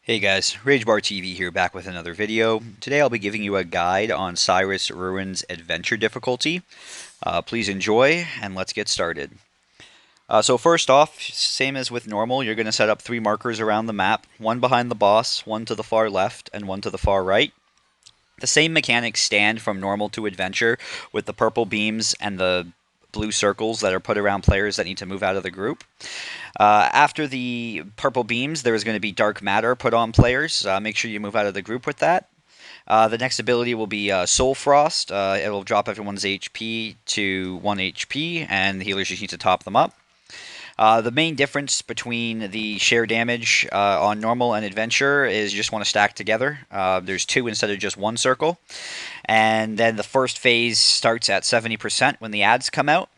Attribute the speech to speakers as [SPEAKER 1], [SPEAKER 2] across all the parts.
[SPEAKER 1] Hey guys, RageBarTV here, back with another video. Today I'll be giving you a guide on Cyris Ruins Adventure difficulty. Please enjoy, and let's get started. So first off, same as with normal, you're going to set up 3 markers around the map, one behind the boss, one to the far left, and one to the far right. The same mechanics stand from normal to adventure, with the purple beams and the blue circles that are put around players that need to move out of the group. After the purple beams, there is going to be dark matter put on players. Make sure you move out of the group with that. The next ability will be Soul Frost. It will drop everyone's HP to 1 HP, and the healers just need to top them up. The main difference between the share damage on normal and adventure is you just want to stack together. There's 2 instead of just 1 circle. And then the first phase starts at 70% when the adds come out.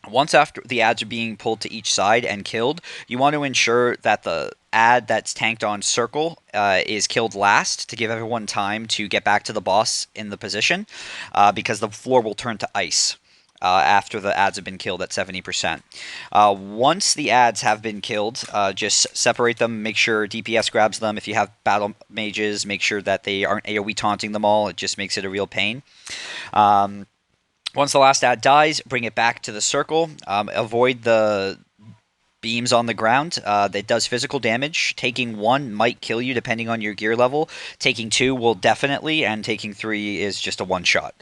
[SPEAKER 1] Once after the adds are being pulled to each side and killed, you want to ensure that the add that's tanked on circle is killed last to give everyone time to get back to the boss in the position, because the floor will turn to ice after the adds have been killed at 70%. Once the adds have been killed, just separate them, make sure DPS grabs them. If you have battle mages, make sure that they aren't AoE taunting them all. It just makes it a real pain. Once the last ad dies, bring it back to the circle. Avoid the beams on the ground. That does physical damage. Taking 1 might kill you depending on your gear level. Taking 2 will definitely, and taking 3 is just a one-shot.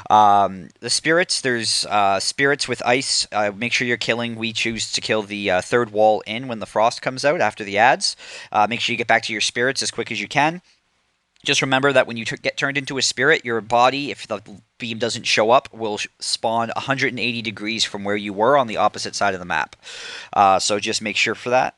[SPEAKER 1] The spirits, there's spirits with ice. Make sure you're killing. We choose to kill the 3rd wall in when the frost comes out after the ads. Make sure you get back to your spirits as quick as you can. Just remember that when you get turned into a spirit, your body, if the beam doesn't show up, will spawn 180 degrees from where you were on the opposite side of the map. So just make sure for that.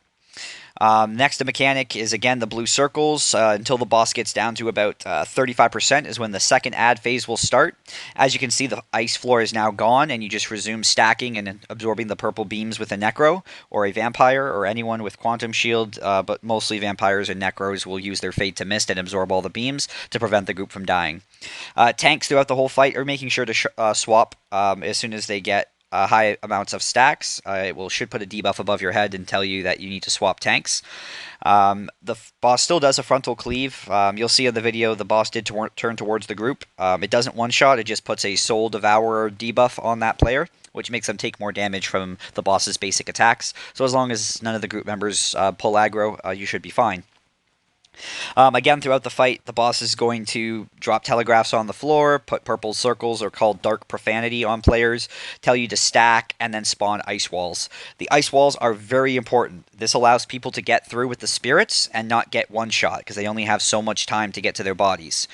[SPEAKER 1] Next, the mechanic is, again, the blue circles. Until the boss gets down to about 35% is when the second ad phase will start. As you can see, the ice floor is now gone, and you just resume stacking and absorbing the purple beams with a Necro or a Vampire or anyone with Quantum Shield, but mostly Vampires and Necros will use their Fate to Mist and absorb all the beams to prevent the group from dying. Tanks throughout the whole fight are making sure to swap as soon as they get high amounts of stacks. It should put a debuff above your head and tell you that you need to swap tanks. The boss still does a frontal cleave. You'll see in the video the boss did turn towards the group. It doesn't one-shot, it just puts a Soul Devourer debuff on that player, which makes them take more damage from the boss's basic attacks. So as long as none of the group members pull aggro, you should be fine. Again, throughout the fight, the boss is going to drop telegraphs on the floor, put purple circles, or called dark profanity, on players, tell you to stack, and then spawn ice walls. The ice walls are very important. This allows people to get through with the spirits and not get one shot, because they only have so much time to get to their bodies.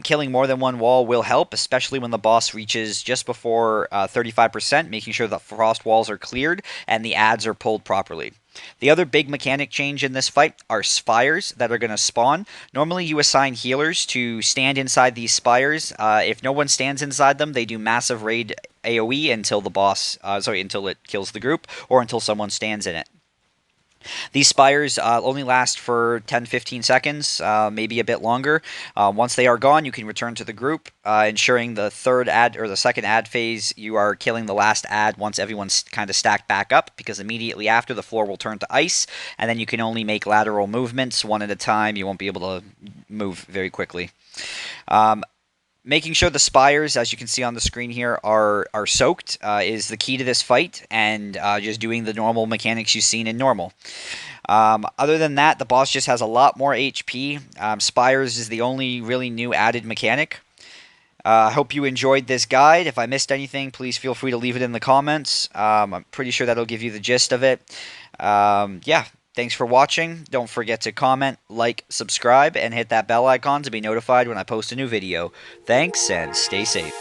[SPEAKER 1] Killing more than one wall will help, especially when the boss reaches just before 35%, making sure that frost walls are cleared and the adds are pulled properly. The other big mechanic change in this fight are spires that are going to spawn. Normally you assign healers to stand inside these spires. If no one stands inside them, they do massive raid AoE until until it kills the group, or until someone stands in it. These spires only last for 10-15 seconds, maybe a bit longer. Once they are gone, you can return to the group, ensuring the third ad or the second ad phase, you are killing the last ad once everyone's kind of stacked back up, because immediately after, the floor will turn to ice, and then you can only make lateral movements one at a time. You won't be able to move very quickly. Making sure the spires, as you can see on the screen here, are soaked is the key to this fight, and just doing the normal mechanics you've seen in normal. Other than that, the boss just has a lot more HP. Spires is the only really new added mechanic. I hope you enjoyed this guide. If I missed anything, please feel free to leave it in the comments. I'm pretty sure that'll give you the gist of it. Yeah. Thanks for watching. Don't forget to comment, like, subscribe, and hit that bell icon to be notified when I post a new video. Thanks, and stay safe.